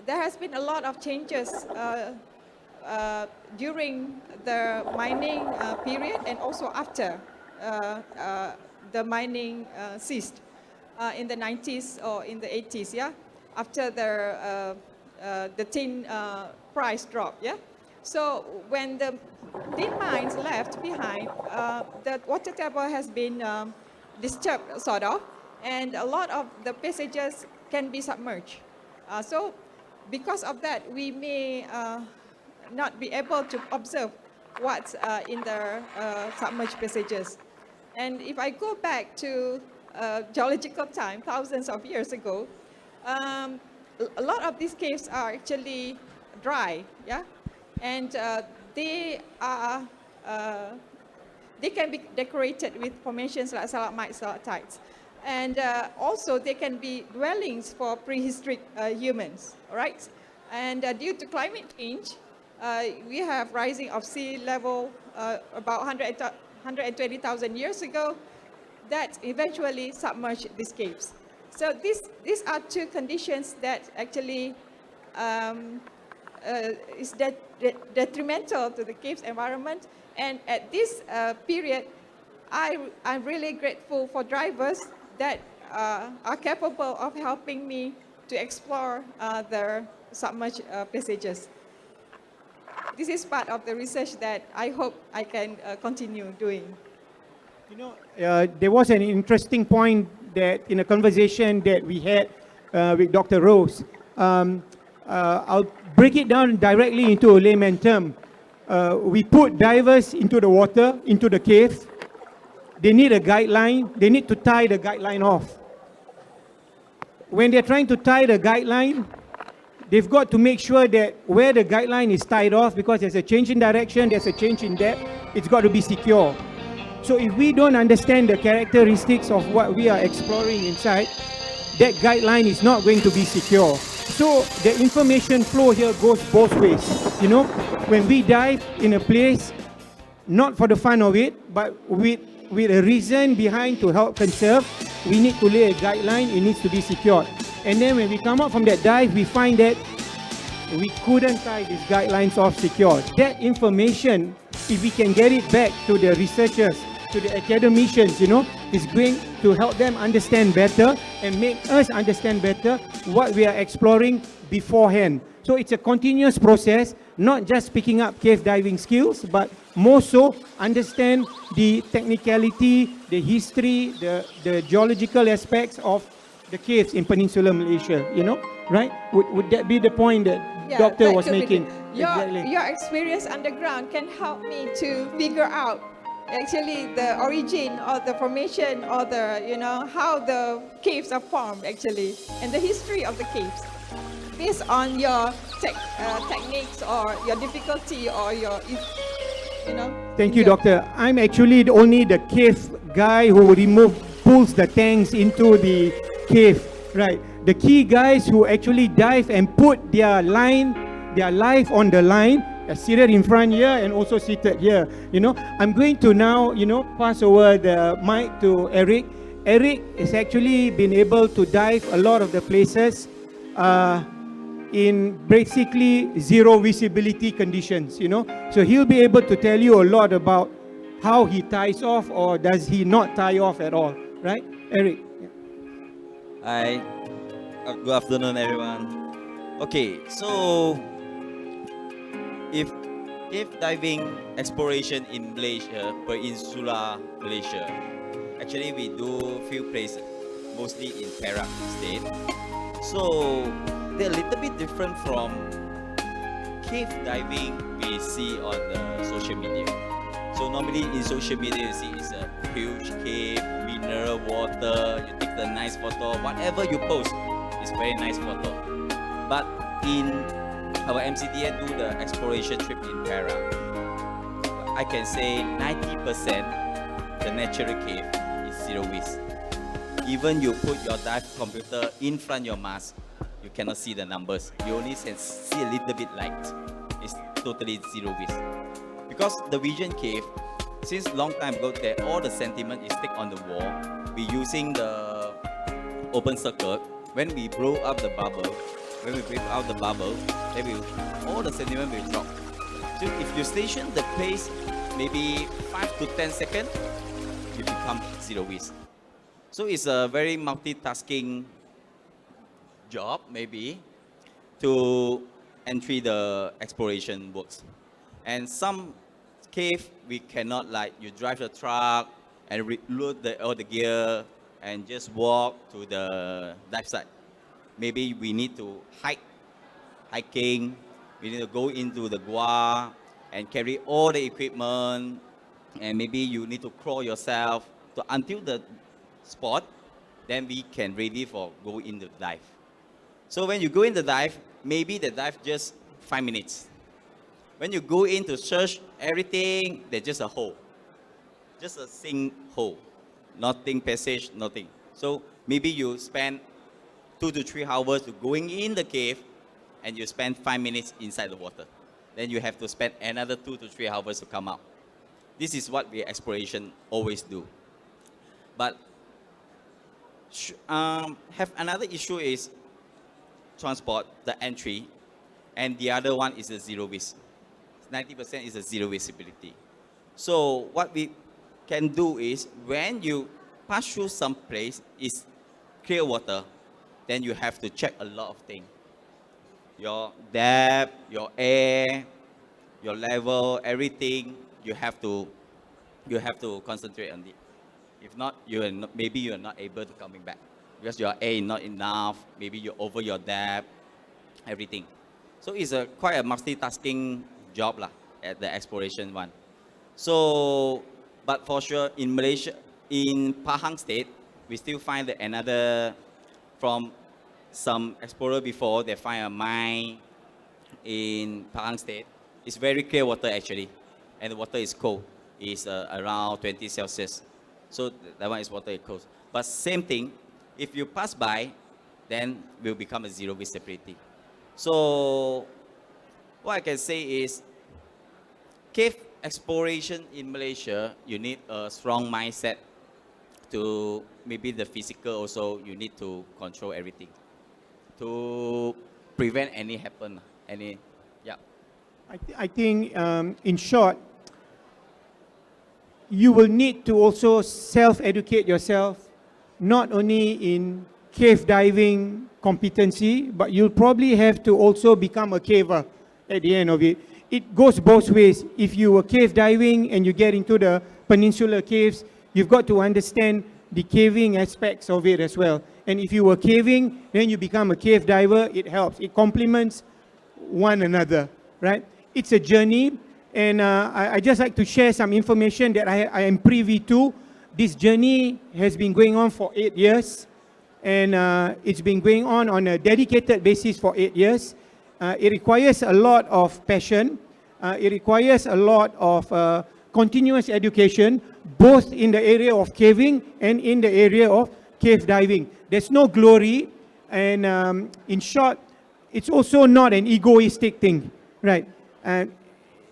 there has been a lot of changes during the mining period and also after the mining ceased in the 90s or in the 80s, yeah, after the tin price dropped, yeah. So when the tin mines left behind, the water table has been disturbed, sort of, and a lot of the passages can be submerged. So because of that, we may not be able to observe what's in the submerged passages. And if I go back to geological time, thousands of years ago, a lot of these caves are actually dry, yeah, and they can be decorated with formations like stalagmites, stalactites, and also they can be dwellings for prehistoric humans, all right? And due to climate change, we have rising of sea level about 120,000 years ago that eventually submerged these caves. So these are two conditions that actually is detrimental to the caves environment. And at this period, I'm really grateful for drivers that are capable of helping me to explore the submerged passages. This is part of the research that I hope I can continue doing. You know, there was an interesting point that in a conversation that we had with Dr. Rose. I'll break it down directly into a layman term. We put divers into the water, into the cave. They need a guideline. They need to tie the guideline off. When they're trying to tie the guideline, they've got to make sure that where the guideline is tied off, because there's a change in direction, there's a change in depth, it's got to be secure. So if we don't understand the characteristics of what we are exploring inside, that guideline is not going to be secure. So the information flow here goes both ways. You know, when we dive in a place, not for the fun of it, but with a reason behind to help conserve, we need to lay a guideline, it needs to be secured. And then when we come out from that dive, we find that we couldn't tie these guidelines off secured. That information, if we can get it back to the researchers, to the academicians, you know, is going to help them understand better and make us understand better what we are exploring beforehand. So it's a continuous process, not just picking up cave diving skills, but more so understand the technicality, the history, the geological aspects of the caves in Peninsular Malaysia, you know, right? Would that be the point that Doctor was making? Your experience underground can help me to figure out actually the origin or the formation or the, you know, how the caves are formed actually, and the history of the caves based on your techniques or your difficulty or your, you know. Thank you, Doctor. I'm actually only the cave guy who pulls the tanks into the cave, right? The key guys who actually dive and put their life on the line, seated in front here and also seated here. You know, I'm going to now, you know, pass over the mic to Eric. Eric has actually been able to dive a lot of the places in basically zero visibility conditions, you know. So he'll be able to tell you a lot about how he ties off or does he not tie off at all, right? Eric. Hi, good afternoon everyone. Okay, so if cave diving exploration in Malaysia, Peninsular Malaysia, actually we do few places, mostly in Perak State. So they're a little bit different from cave diving we see on the social media. So normally in social media you see it's a huge cave, mineral water, you take the nice photo, whatever you post is very nice photo. But in our MCDA do the exploration trip in Perak, I can say 90% the natural cave is zero risk. Even you put your dive computer in front of your mask, you cannot see the numbers. You only can see a little bit light. It's totally zero risk. Because the Vision Cave, since long time ago, that all the sentiment is stick on the wall. We're using the open circuit. When we blow up the bubble, when we breathe out the bubble, then all the sediment will drop. So if you station the pace maybe 5 to 10 seconds, you become zero waste. So it's a very multitasking job maybe to entry the exploration works. And some cave we cannot, like you drive the truck and load all the gear and just walk to the dive site. Maybe we need to hiking, we need to go into the gua and carry all the equipment, and maybe you need to crawl yourself until the spot, then we can ready for go in the dive. So when you go in the dive, maybe the dive just 5 minutes. When you go in to search everything, there's just a hole. Just a sink hole. Nothing passage, nothing. So maybe you spend 2 to 3 hours to going in the cave and you spend 5 minutes inside the water. Then you have to spend another 2 to 3 hours to come out. This is what we exploration always do. But have another issue is transport, the entry, and the other one is the zero waste. 90% is a zero visibility. So what we can do is when you pass through some place, is clear water, then you have to check a lot of things. Your depth, your air, your level, everything, you have to concentrate on it. If not, maybe you are not able to coming back because your air is not enough. Maybe you're over your depth, everything. So it's quite a multitasking job at the exploration one. So, but for sure in Malaysia, in Pahang State, we still find another, from some explorer before, they find a mine in Pahang State. It's very clear water actually, and the water is cold. It's around 20 Celsius. So that one is water is cold. But same thing, if you pass by, then will become a zero visibility. So what I can say is, cave exploration in Malaysia, you need a strong mindset to, maybe the physical also, you need to control everything to prevent any. Yeah. I think, in short, you will need to also self-educate yourself, not only in cave diving competency, but you'll probably have to also become a caver at the end of it. It goes both ways. If you were cave diving and you get into the peninsular caves, you've got to understand the caving aspects of it as well. And if you were caving, then you become a cave diver, it helps. It complements one another, right? It's a journey, and I just like to share some information that I am privy to. This journey has been going on for 8 years, and it's been going on a dedicated basis for 8 years. It requires a lot of passion. It requires a lot of continuous education, both in the area of caving and in the area of cave diving. There's no glory, and in short, it's also not an egoistic thing, right?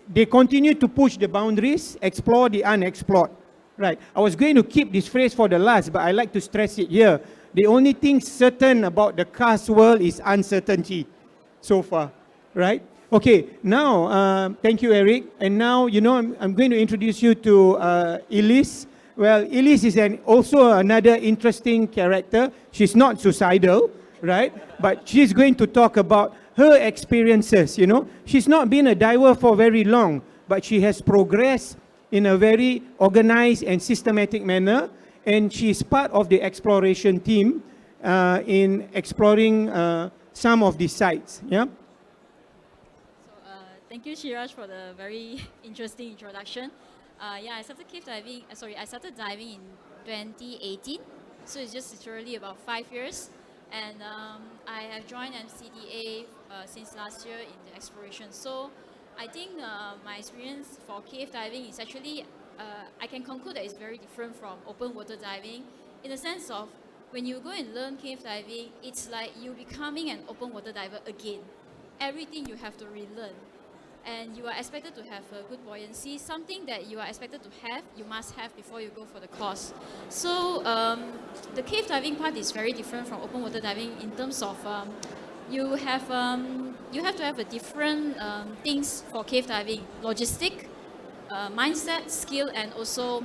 They continue to push the boundaries, explore the unexplored, right? I was going to keep this phrase for the last, but I like to stress it here. The only thing certain about the 𝐏𝐶 world is uncertainty so far, right? Okay, now, thank you, Eric. And now, I'm going to introduce you to 𝐏𝐿𝐿𝐿. Well, 𝐿𝐿𝐿 is also another interesting character. She's not suicidal, right? But she's going to talk about her experiences, She's not been a diver for very long, but she has progressed in a very organized and systematic manner. And she's part of the exploration team in exploring some of these sites, yeah? Thank you, Shiraj, for the very interesting introduction. I started diving in 2018, so it's just literally about 5 years. And I have joined MCDA since last year in the exploration. So I think my experience for cave diving is actually, I can conclude that it's very different from open water diving, in the sense of when you go and learn cave diving, it's like you becoming an open water diver again. Everything you have to relearn. And you are expected to have a good buoyancy, something that you are expected to have, you must have before you go for the course. So the cave diving part is very different from open water diving in terms of you have to have a different things for cave diving: logistic, mindset, skill, and also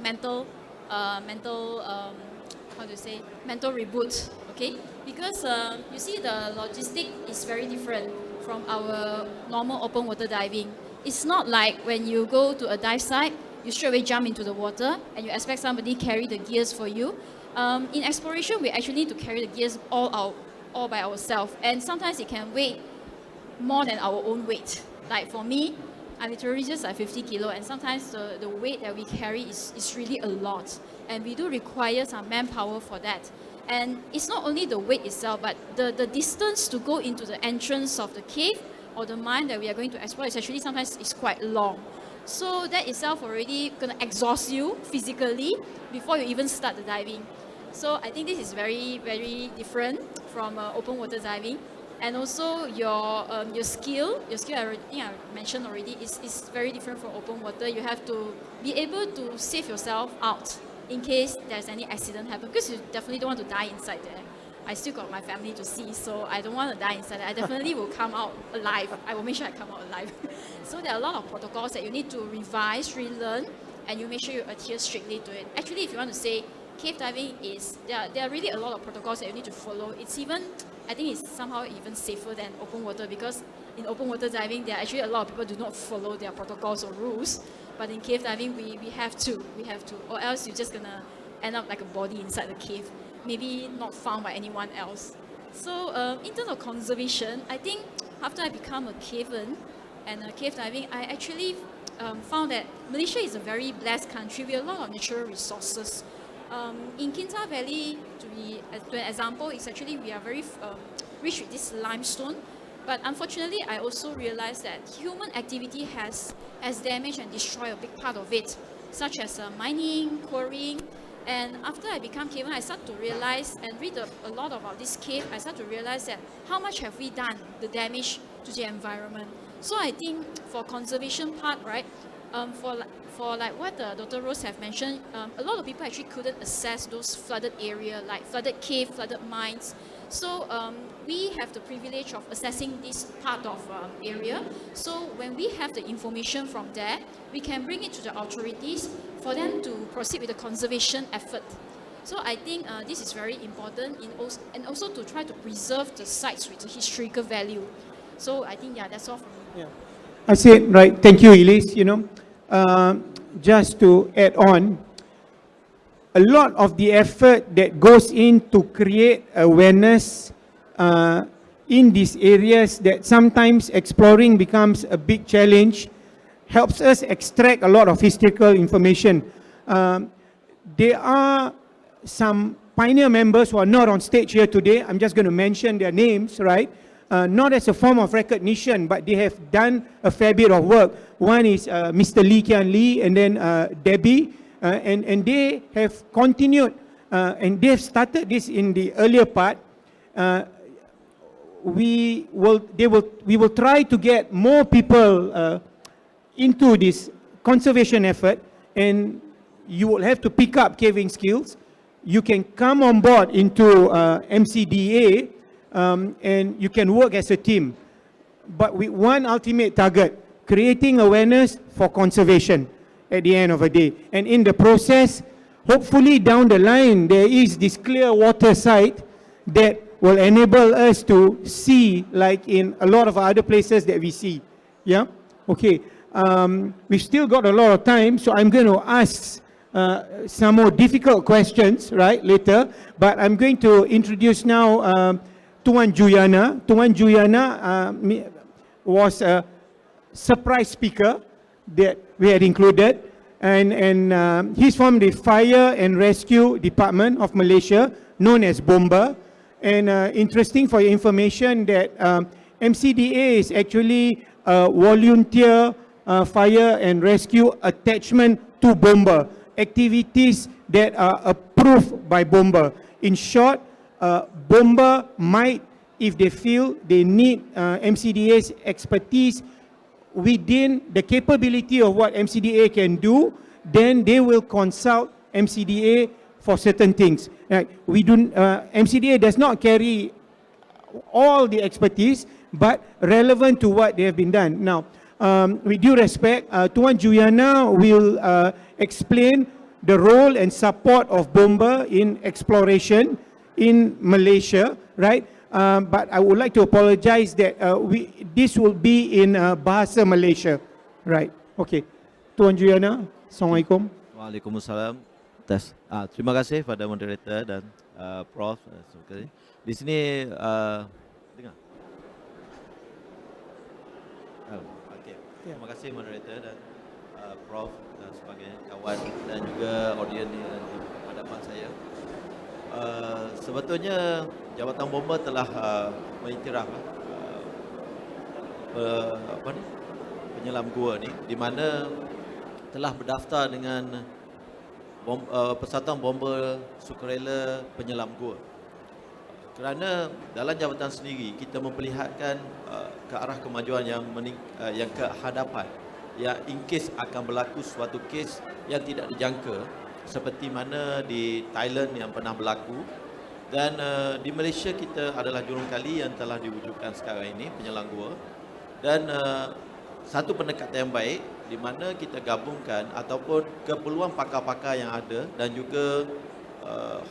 how to say, mental reboot. Okay, because you see, the logistic is very different from our normal open water diving. It's not like when you go to a dive site, you straight away jump into the water and you expect somebody carry the gears for you. In exploration, we actually need to carry the gears all by ourselves, and sometimes it can weigh more than our own weight. Like for me, I literally just like 50 kilo, and sometimes the weight that we carry is really a lot, and we do require some manpower for that. And it's not only the weight itself, but the distance to go into the entrance of the cave or the mine that we are going to explore is actually sometimes is quite long. So that itself already gonna exhaust you physically before you even start the diving. So I think this is very, very different from open water diving. And also your skill, I think I mentioned already, is very different from open water. You have to be able to save yourself out in case there's any accident happen, because you definitely don't want to die inside there. I still got my family to see, so I don't want to die inside there. I definitely will come out alive. I will make sure I come out alive. So there are a lot of protocols that you need to revise, relearn, and you make sure you adhere strictly to it. Actually, if you want to say, cave diving is, there are really a lot of protocols that you need to follow. It's even, I think it's somehow even safer than open water, because in open water diving, there are actually a lot of people do not follow their protocols or rules. But in cave diving, we have to, or else you're just gonna end up like a body inside the cave, maybe not found by anyone else. So in terms of conservation, I think after I become a caveman and cave diving, I actually found that Malaysia is a very blessed country with a lot of natural resources. In 𝐾𝐀𝐍 Valley, to an example, it's actually we are very rich with this limestone. But unfortunately, I also realized that human activity has damaged and destroyed a big part of it, such as mining, quarrying. And after I became caveman, I started to realize and read a lot about this cave. I started to realize that how much have we done the damage to the environment. So I think for conservation part, right, for like what Dr. Rose have mentioned, a lot of people actually couldn't access those flooded area, like flooded cave, flooded mines. So we have the privilege of assessing this part of area. So when we have the information from there, we can bring it to the authorities for them to proceed with the conservation effort. So I think this is very important, and also to try to preserve the sites with the historical value. So I think, yeah, that's all from me. Yeah. I said, right, thank you, Elise. You know, just to add on, a lot of the effort that goes in to create awareness in these areas that sometimes exploring becomes a big challenge helps us extract a lot of historical information. There are some pioneer members who are not on stage here today. I'm just going to mention their names, right? Not as a form of recognition, but they have done a fair bit of work. One is Mr. 𝐿𝐾𝐀𝐍, and then Debbie, and they have continued, and they have started this in the earlier part. We will try to get more people into this conservation effort, and you will have to pick up caving skills. You can come on board into MCDA, and you can work as a team, but with one ultimate target: creating awareness for conservation at the end of the day. And in the process, hopefully down the line, there is this clear water site that will enable us to see, like in a lot of other places that we see. Yeah? Okay. We've still got a lot of time, so I'm going to ask some more difficult questions, right, later. But I'm going to introduce now Tuan Juyana. Tuan Juyana was a surprise speaker that we had included, and he's from the Fire and Rescue Department of Malaysia, known as BOMBA. And interesting for your information that MCDA is actually a volunteer fire and rescue attachment to BOMBA, activities that are approved by BOMBA. In short, BOMBA might, if they feel they need MCDA's expertise within the capability of what MCDA can do, then they will consult MCDA for certain things. Right? MCDA does not carry all the expertise, but relevant to what they have been done. Now, with due respect, Tuan Juliana will explain the role and support of bomber in exploration in Malaysia, right? But I would like to apologize that this will be in Bahasa Malaysia, right? Okay, Tuan Juliana, Assalamualaikum. Waalaikumsalam. Terima kasih pada moderator dan Prof. Di sini dengar. Okay. Terima kasih moderator dan Prof dan sebagainya, kawan dan juga audiens di hadapan saya. Sebetulnya Jabatan Bomba telah mengiktiraf penyelam gua ni, di mana telah berdaftar dengan Persatuan Bomba Sukarela Penyelam Gua. Kerana dalam jabatan sendiri kita memperlihatkan ke arah kemajuan yang ke hadapan, yang in case akan berlaku suatu kes yang tidak dijangka, seperti mana di Thailand yang pernah berlaku, dan di Malaysia kita adalah jurung kali yang telah diwujudkan sekarang ini, penyelam gua. Dan satu pendekatan yang baik di mana kita gabungkan ataupun keperluan pakar-pakar yang ada dan juga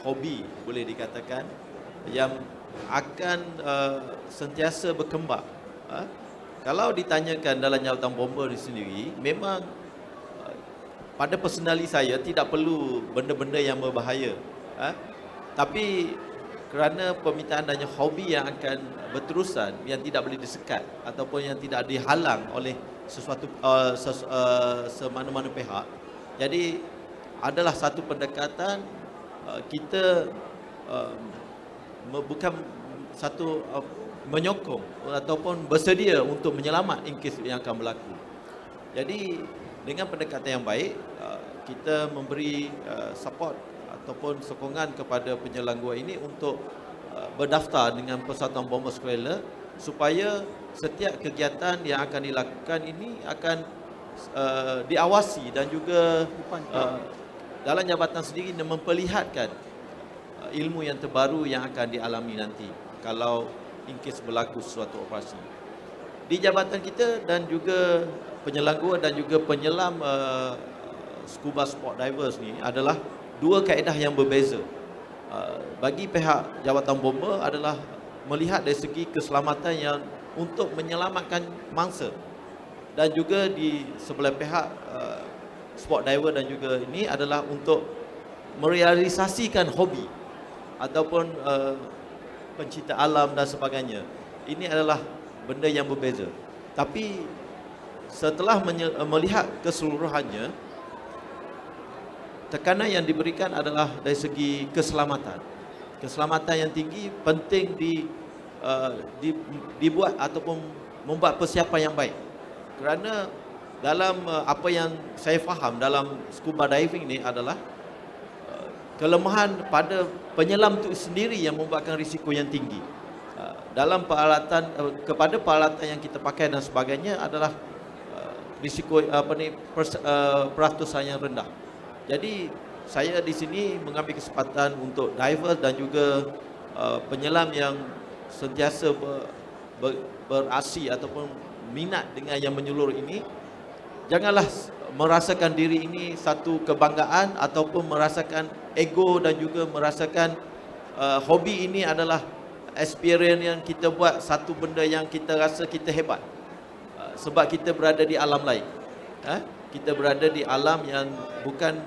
hobi boleh dikatakan yang akan sentiasa berkembang. Kalau ditanyakan dalam jabatan bomba di sendiri, memang pada personali saya tidak perlu benda-benda yang berbahaya. Tapi kerana permintaan dan hobi yang akan berterusan, yang tidak boleh disekat ataupun yang tidak dihalang oleh sesuatu semana-mana pihak, jadi adalah satu pendekatan kita bukan satu menyokong ataupun bersedia untuk menyelamat in case yang akan berlaku. Jadi dengan pendekatan yang baik, kita memberi support ataupun sokongan kepada penyelam gua ini untuk berdaftar dengan Persatuan Bomba Sukarela, supaya setiap kegiatan yang akan dilakukan ini akan diawasi dan juga dalam jabatan sendiri memperlihatkan ilmu yang terbaru yang akan dialami nanti kalau in case berlaku suatu operasi. Di jabatan kita dan juga penyelam gua dan juga penyelam scuba sport divers ni adalah dua kaedah yang berbeza. Bagi pihak Jabatan Bomba adalah melihat dari segi keselamatan yang untuk menyelamatkan mangsa, dan juga di sebelah pihak sport diver dan juga ini adalah untuk merealisasikan hobi ataupun pencinta alam dan sebagainya. Ini adalah benda yang berbeza. Tapi setelah melihat keseluruhannya, tekanan yang diberikan adalah dari segi keselamatan. Keselamatan yang tinggi penting dibuat ataupun membuat persiapan yang baik. Kerana dalam apa yang saya faham dalam scuba diving ni adalah kelemahan pada penyelam itu sendiri yang membuatkan risiko yang tinggi. Dalam peralatan, kepada peralatan yang kita pakai dan sebagainya adalah risiko peratusan yang rendah. Jadi saya di sini mengambil kesempatan untuk diver dan juga penyelam yang sentiasa beraksi ataupun minat dengan yang menyeluruh ini, janganlah merasakan diri ini satu kebanggaan ataupun merasakan ego dan juga merasakan hobi ini adalah experience yang kita buat satu benda yang kita rasa kita hebat. Sebab kita berada di alam lain. Kita berada di alam yang bukan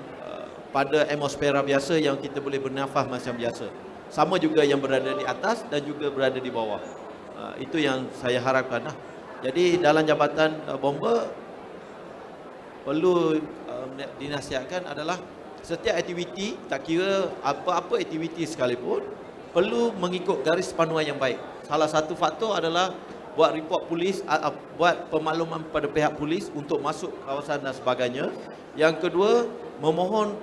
pada atmosfera biasa yang kita boleh bernafas macam biasa. Sama juga yang berada di atas dan juga berada di bawah. Itu yang saya harapkan. Jadi dalam jabatan bomba perlu dinasihatkan adalah setiap aktiviti, tak kira apa-apa aktiviti sekalipun, perlu mengikut garis panduan yang baik. Salah satu faktor adalah buat report polis, buat pemakluman pada pihak polis untuk masuk kawasan dan sebagainya. Yang kedua, memohon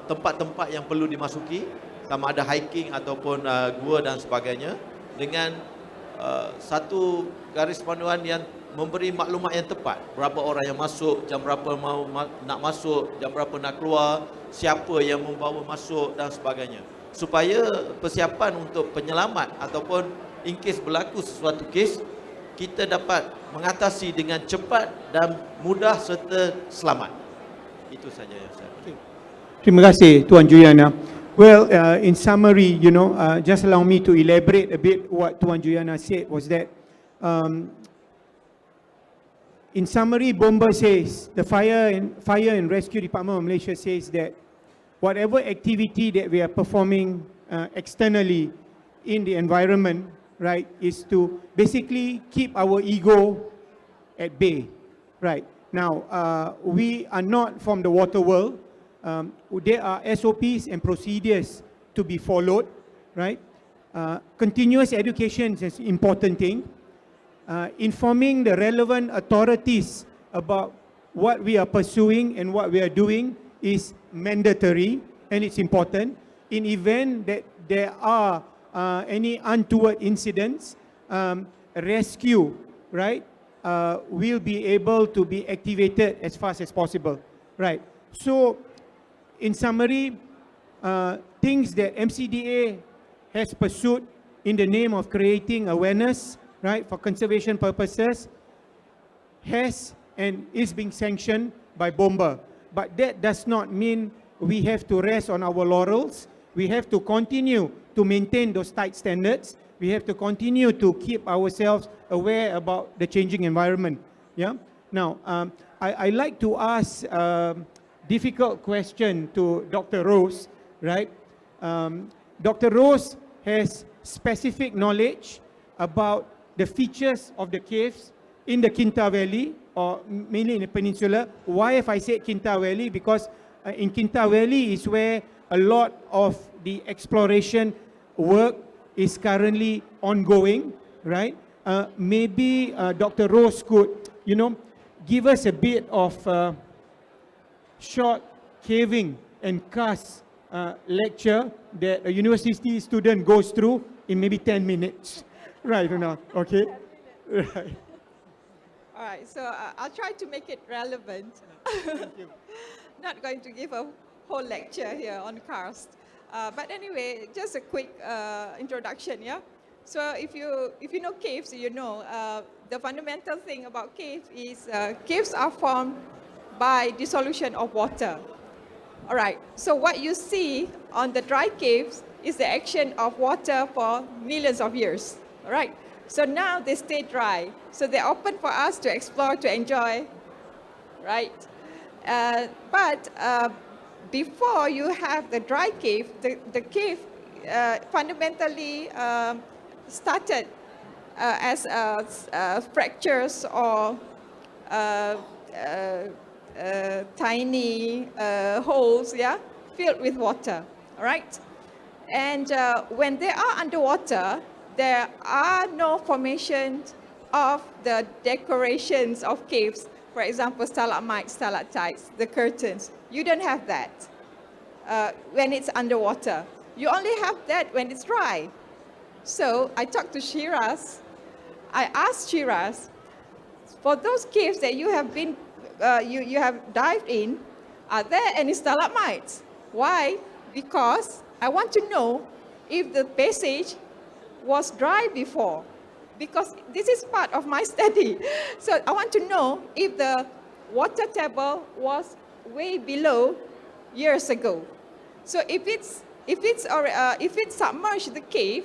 tempat-tempat yang perlu dimasuki, sama ada hiking ataupun gua dan sebagainya, dengan satu garis panduan yang memberi maklumat yang tepat. Berapa orang yang masuk, jam berapa nak masuk, jam berapa nak keluar, siapa yang membawa masuk dan sebagainya. Supaya persiapan untuk penyelamat ataupun in case berlaku sesuatu kes, kita dapat mengatasi dengan cepat dan mudah serta selamat. Itu saja yang saya. Terima kasih Tuan Juyana. Well, in summary, just allow me to elaborate a bit what Tuan Juyana said was that, in summary, Bomba says, the Fire and Rescue Department of Malaysia says that whatever activity that we are performing externally in the environment, right, is to basically keep our ego at bay, right? Now, we are not from the water world. There are SOPs and procedures to be followed, right? Continuous education is an important thing. Informing the relevant authorities about what we are pursuing and what we are doing is mandatory, and it's important. In event that there are any untoward incidents, rescue, right, will be able to be activated as fast as possible, right? So, in summary, things that MCDA has pursued in the name of creating awareness, right, for conservation purposes, has and is being sanctioned by Bomba. But that does not mean we have to rest on our laurels. We have to continue to maintain those tight standards. We have to continue to keep ourselves aware about the changing environment. Yeah. Now, I like to ask difficult question to Dr. Rose, right? Dr. Rose has specific knowledge about the features of the caves in the Kinta Valley, or mainly in the peninsula. Why have I said Kinta Valley? Because in Kinta Valley is where a lot of the exploration work is currently ongoing, right? Maybe Dr. Rose could, give us a bit of short caving and cast lecture that a university student goes through in maybe 10 minutes. Right or not? Okay? Right. All right, so I'll try to make it relevant. Thank you. Not going to give a whole lecture here on karst. But anyway, just a quick introduction, yeah? So if you know caves, the fundamental thing about caves is caves are formed by dissolution of water. All right, so what you see on the dry caves is the action of water for millions of years. All right, so now they stay dry. So they're open for us to explore, to enjoy, right? But before you have the dry cave, the cave fundamentally started as fractures or tiny holes, yeah, filled with water, all right? And when they are underwater, there are no formations of the decorations of caves, for example, stalagmites, stalactites, the curtains. You don't have that when it's underwater. You only have that when it's dry. So I talked to Shiraz. I asked Shiraz, for those caves that you have been, you have dived in, are there any stalagmites? Why? Because I want to know if the passage was dry before, because this is part of my study. So I want to know if the water table was way below years ago. So if it submerged the cave,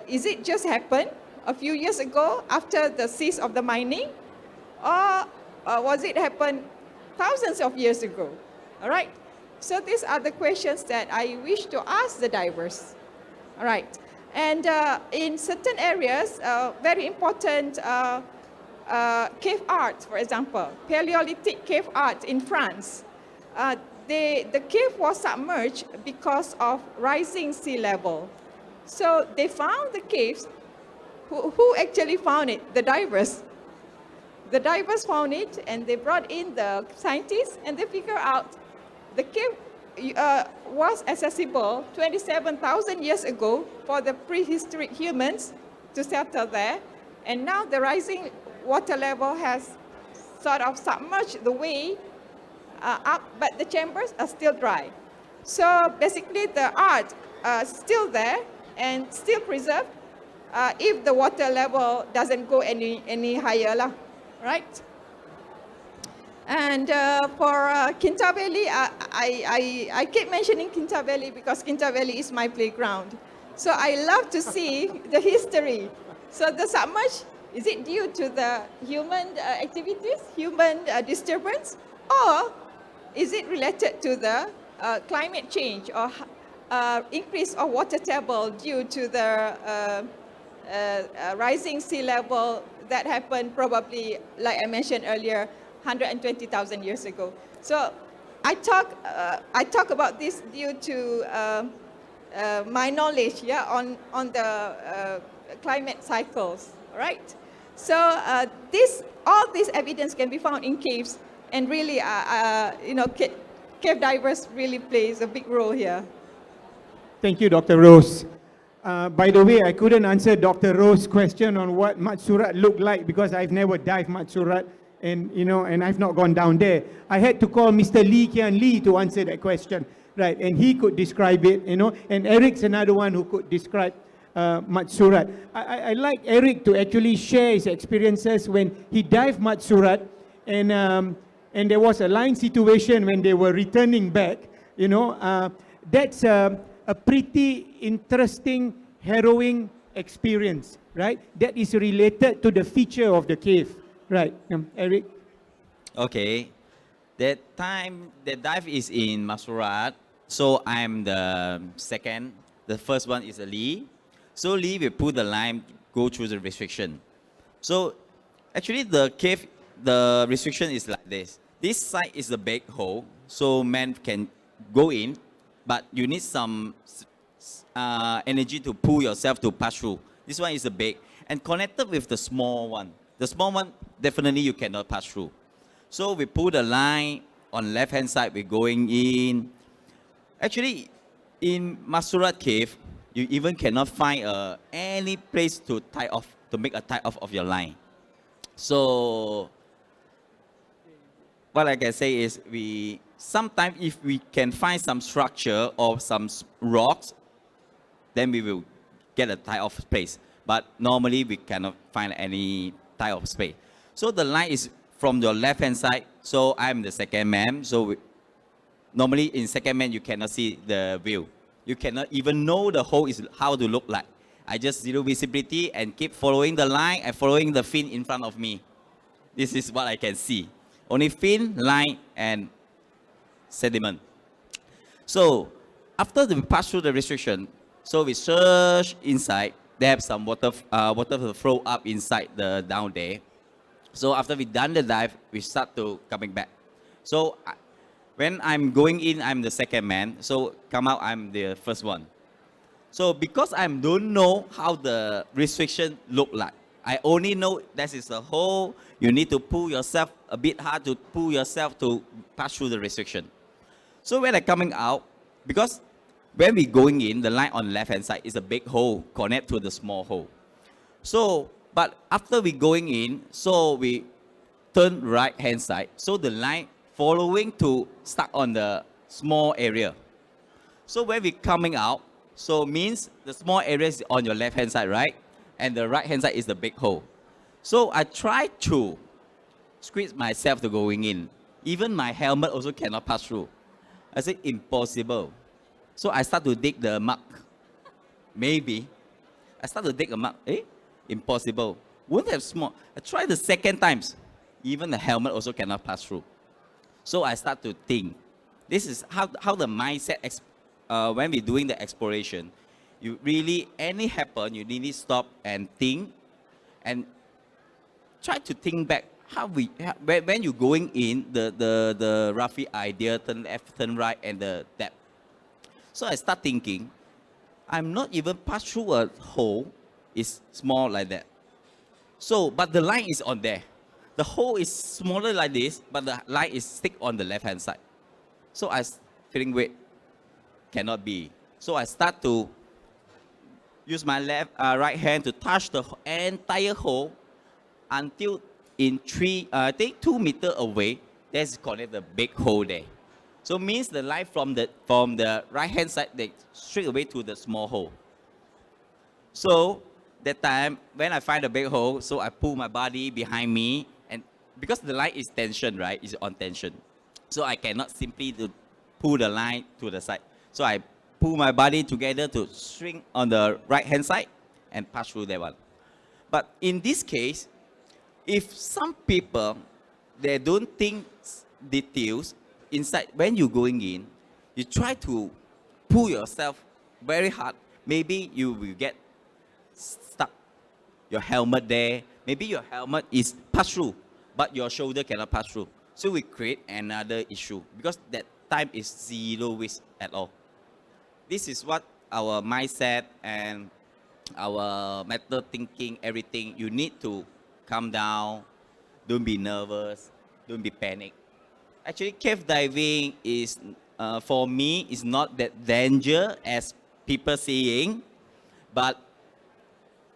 is it just happened a few years ago after the cease of the mining, or was it happened thousands of years ago? All right. So these are the questions that I wish to ask the divers. All right. And in certain areas, very important cave art, for example, Paleolithic cave art in France. The cave was submerged because of rising sea level. So they found the caves. Who actually found it? The divers. The divers found it, and they brought in the scientists, and they figured out the cave was accessible 27,000 years ago for the prehistoric humans to settle there. And now the rising water level has sort of submerged the way up, but the chambers are still dry. So basically the art is still there, and still preserved if the water level doesn't go any higher lah, right? And for 𝐾𝐀𝐍𝐶 Valley, I keep mentioning 𝐾𝐀𝐍𝐶 Valley because 𝐾𝐀𝐍𝐶 Valley is my playground. So I love to see the history. So the submerge, is it due to the human activities, human disturbance, or is it related to the climate change or increase of water table due to the rising sea level that happened probably, like I mentioned earlier, 120,000 years ago. So I talk about this due to my knowledge, yeah, on the climate cycles, right? So all this evidence can be found in caves, and really, cave divers really plays a big role here. Thank you, Dr. Rose. By the way, I couldn't answer Dr. Rose's question on what Mat Surat looked like because I've never dived Mat Surat, and I've not gone down there. I had to call Mr. 𝐿𝐾𝐀𝐍𝐶 to answer that question, right? And he could describe it, and Eric's another one who could describe Mat Surat. I like Eric to actually share his experiences when he dived Mat Surat, and there was a line situation when they were returning back. That's a pretty interesting, harrowing experience, right? That is related to the feature of the cave, right? Eric? Okay. That time, the dive is in Mat Surat, so I'm the second. The first one is Lee. So Lee will put the line, go through the restriction. So actually the cave, the restriction is like this. This side is the big hole, so man can go in, but you need some energy to pull yourself to pass through. This one is the big, and connected with the small one. The small one, definitely you cannot pass through. So we put the line on left-hand side, we're going in. Actually, in Mat Surat cave, you even cannot find any place to tie off, to make a tie off of your line. So what I can say is sometimes if we can find some structure or some rocks, then we will get a tie off space. But normally we cannot find any tie off space. So the line is from your left hand side. So I'm the second man. So normally in second man you cannot see the view. You cannot even know the hole is how to look like. I just zero visibility and keep following the line and following the fin in front of me. This is what I can see. Only fin, line, and sediment. So after we pass through the restriction, so we search inside. They have some water flow up inside the down there. So after we done the dive, we start to coming back. So when I'm going in, I'm the second man. So come out, I'm the first one. So because I don't know how the restriction look like, I only know that is a hole. You need to pull yourself a bit hard to pull yourself to pass through the restriction. So when I'm coming out, because when we going in, the line on left hand side is a big hole connect to the small hole. So, but after we going in, so we turn right hand side. So the line following to stuck on the small area. So when we coming out, so means the small area is on your left hand side, right? And the right hand side is the big hole. So I try to squeeze myself to going in. Even my helmet also cannot pass through. I said, impossible. So I start to dig the mark. Maybe. I start to dig a mark. Impossible. Wouldn't have small. I tried the second times. Even the helmet also cannot pass through. So I start to think. This is how the mindset, when we're doing the exploration, you really, any happen, you really stop and think and try to think back how when you're going in, the roughly idea, turn left, turn right, and the depth. So I start thinking, I'm not even pass through a hole, it's small like that. So, but the line is on there. The hole is smaller like this, but the line is stick on the left-hand side. So I feeling, wait, cannot be. So I start to use my right hand to touch the entire hole until in 2 meters away, there's connect the big hole there. So means the line from the right hand side, they straight away to the small hole. So that time when I find a big hole, so I pull my body behind me, and because the line is tension, right? It's on tension, so I cannot simply to pull the line to the side. So I pull my body together to swing on the right hand side and pass through that one. But in this case, if some people they don't think details inside when you're going in, you try to pull yourself very hard, maybe you will get stuck. Your helmet there, maybe your helmet is pass through, but your shoulder cannot pass through. So we create another issue because that time is zero risk at all. This is what our mindset and our method thinking, everything. You need to calm down, don't be nervous, don't be panic. Actually, cave diving is, for me, is not that danger as people saying, but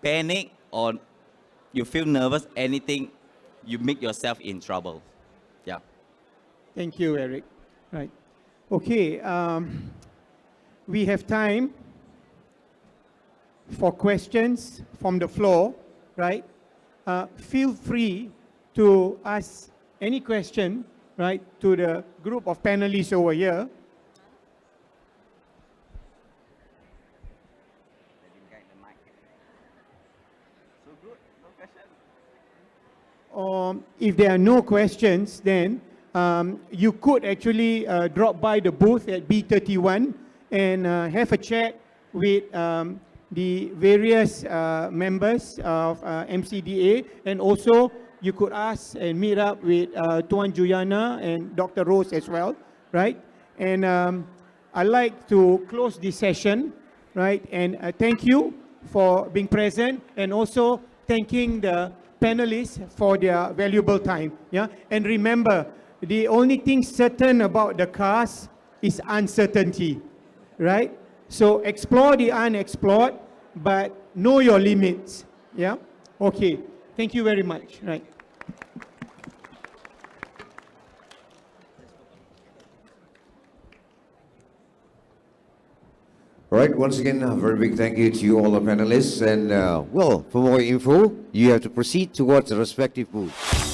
panic or you feel nervous, anything, you make yourself in trouble. Yeah. Thank you, Eric. Right. Okay. We have time for questions from the floor, right? Feel free to ask any question, right, to the group of panelists over here. If there are no questions, then you could actually drop by the booth at B31 and have a chat with the various members of MCDA, and also you could ask and meet up with Tuan Juliana and Dr. Rose as well, right? And I'd like to close this session, right? And thank you for being present, and also thanking the panelists for their valuable time. Yeah, and remember, the only thing certain about the cars is uncertainty, right? So explore the unexplored, but know your limits. Yeah. Okay. Thank you very much. Right. All right, once again, a very big thank you to all the panelists. And, well, for more info, you have to proceed towards the respective booth.